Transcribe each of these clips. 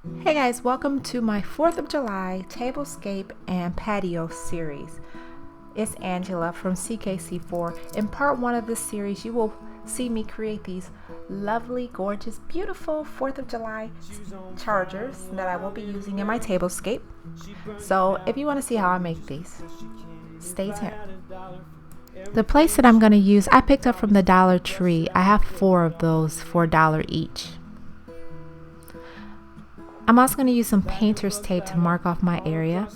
Hey guys, welcome to my 4th of July TableScape and Patio series. It's Angela from CKC4. In part 1 of this series, you will see me create these lovely, gorgeous, beautiful 4th of July chargers that I will be using in my TableScape. So if you want to see how I make these, stay tuned. The plates that I'm going to use, I picked up from the Dollar Tree. I have 4 of those for $1 each. I'm also going to use some painter's tape to mark off my area,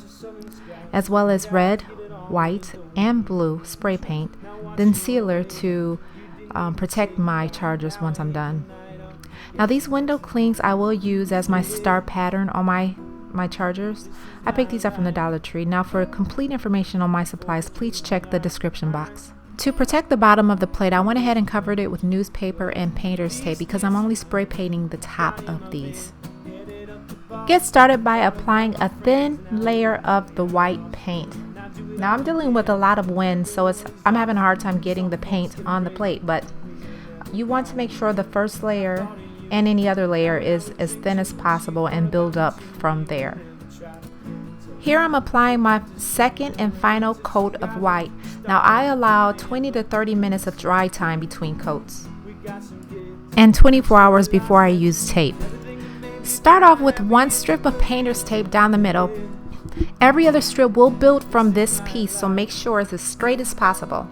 as well as red, white, and blue spray paint, then sealer to protect my chargers once I'm done. Now these window clings I will use as my star pattern on my chargers. I picked these up from the Dollar Tree. Now for complete information on my supplies, please check the description box. To protect the bottom of the plate, I went ahead and covered it with newspaper and painter's tape because I'm only spray painting the top of these. Get started by applying a thin layer of the white paint. Now I'm dealing with a lot of wind, so I'm having a hard time getting the paint on the plate, but you want to make sure the first layer and any other layer is as thin as possible and build up from there. Here I'm applying my second and final coat of white. Now I allow 20 to 30 minutes of dry time between coats and 24 hours before I use tape. Start off with one strip of painter's tape down the middle. Every other strip will build from this piece, so make sure it's as straight as possible.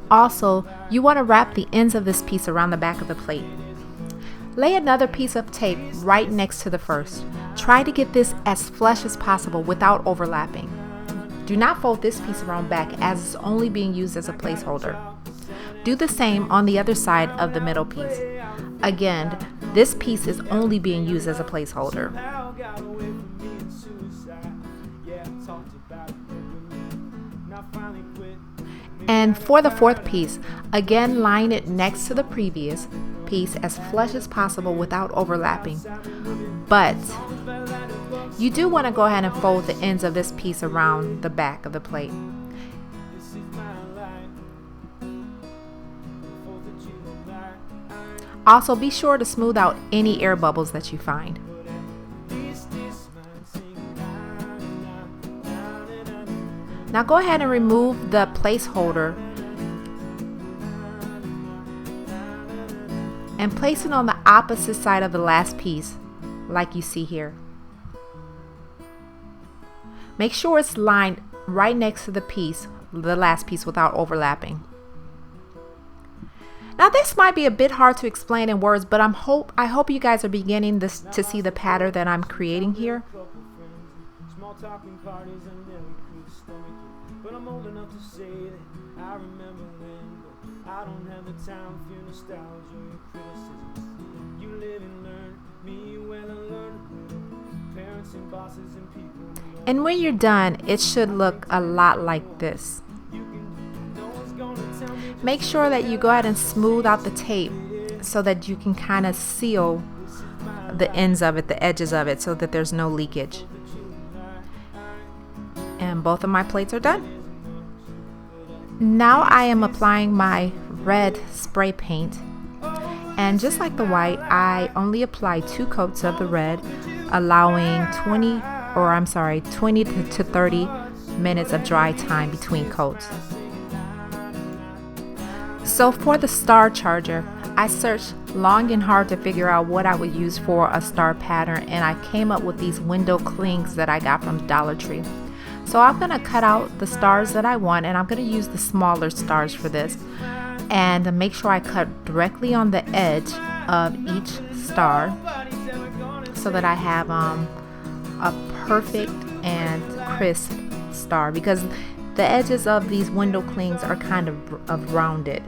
Also, you want to wrap the ends of this piece around the back of the plate. Lay another piece of tape right next to the first. Try to get this as flush as possible without overlapping. Do not fold this piece around back as it's only being used as a placeholder. Do the same on the other side of the middle piece. Again, this piece is only being used as a placeholder. And for the fourth piece, again line it next to the previous piece as flush as possible without overlapping. But you do want to go ahead and fold the ends of this piece around the back of the plate. Also, be sure to smooth out any air bubbles that you find. Now go ahead and remove the placeholder and place it on the opposite side of the last piece, like you see here. Make sure it's lined right next to the last piece without overlapping. Now this might be a bit hard to explain in words, but I hope you guys are beginning to see the pattern that I'm creating here. And when you're done, it should look a lot like this. Make sure that you go ahead and smooth out the tape so that you can kind of seal the ends of it, the edges of it, so that there's no leakage. And both of my plates are done. Now I am applying my red spray paint, and just like the white, I only apply 2 coats of the red, allowing 20 to 30 minutes of dry time between coats. So for the star charger, I searched long and hard to figure out what I would use for a star pattern, and I came up with these window clings that I got from Dollar Tree. So I'm going to cut out the stars that I want, and I'm going to use the smaller stars for this, and make sure I cut directly on the edge of each star so that I have a perfect and crisp star, because the edges of these window clings are kind of rounded.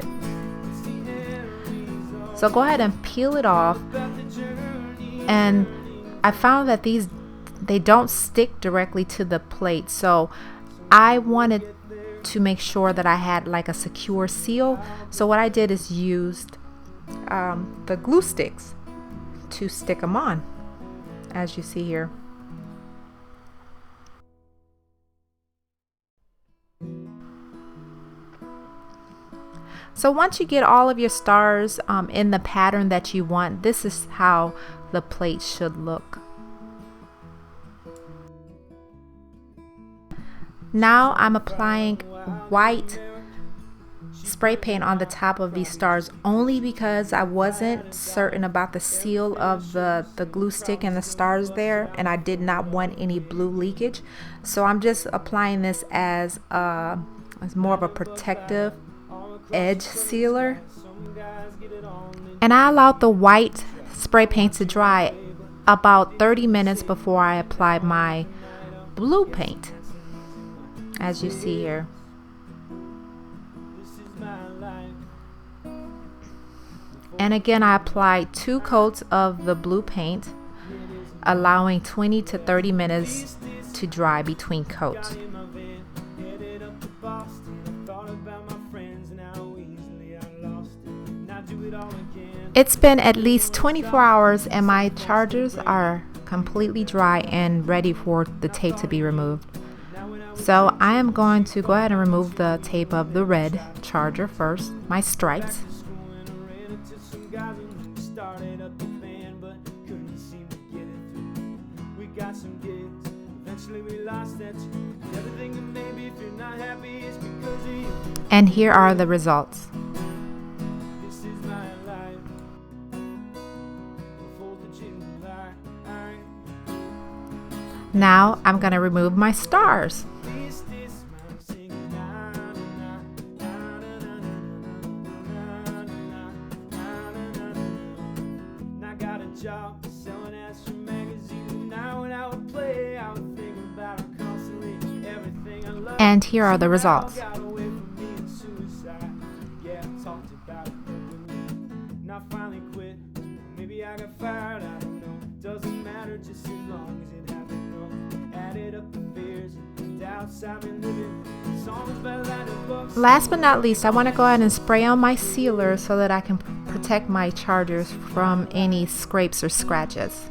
So go ahead and peel it off, and I found that they don't stick directly to the plate, so I wanted to make sure that I had like a secure seal. So what I did is used the glue sticks to stick them on, as you see here. So once you get all of your stars in the pattern that you want, this is how the plate should look. Now I'm applying white spray paint on the top of these stars only because I wasn't certain about the seal of the glue stick and the stars there, and I did not want any blue leakage. So I'm just applying this as more of a protective edge sealer. And I allowed the white spray paint to dry about 30 minutes before I applied my blue paint, as you see here. And again, I applied 2 coats of the blue paint, allowing 20 to 30 minutes to dry between coats. It's been at least 24 hours and my chargers are completely dry and ready for the tape to be removed. So I am going to go ahead and remove the tape of the red charger first, my stripes. And here are the results. Now I'm going to remove my stars. And here are the results. Last but not least, I want to go ahead and spray on my sealer so that I can protect my chargers from any scrapes or scratches.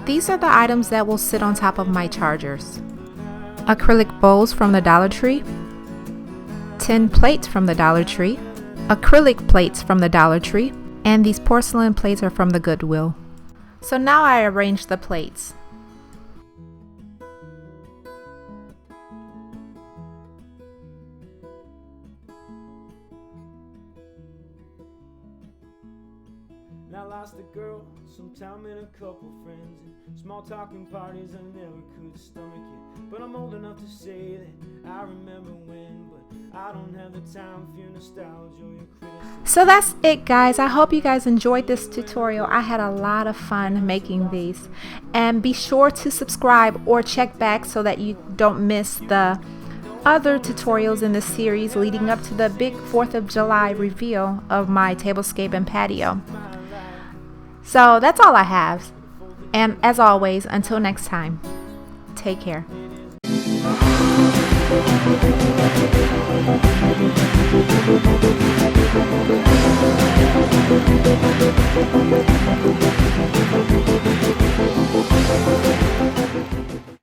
These are the items that will sit on top of my chargers. Acrylic bowls from the Dollar Tree, tin plates from the Dollar Tree, acrylic plates from the Dollar Tree, and these porcelain plates are from the GoodWill. So now I arrange the plates. Now lost a girl, sometime in a couple friends, and small talking parties I never could stomach it. But I'm old enough to say that I remember when, but I don't have the time for your nostalgia or your criticism. So that's it, guys. I hope you guys enjoyed this tutorial. I had a lot of fun making these. And be sure to subscribe or check back so that you don't miss the other tutorials in the series leading up to the big 4th of July reveal of my TableScape and Patio. So that's all I have. And as always, until next time, take care.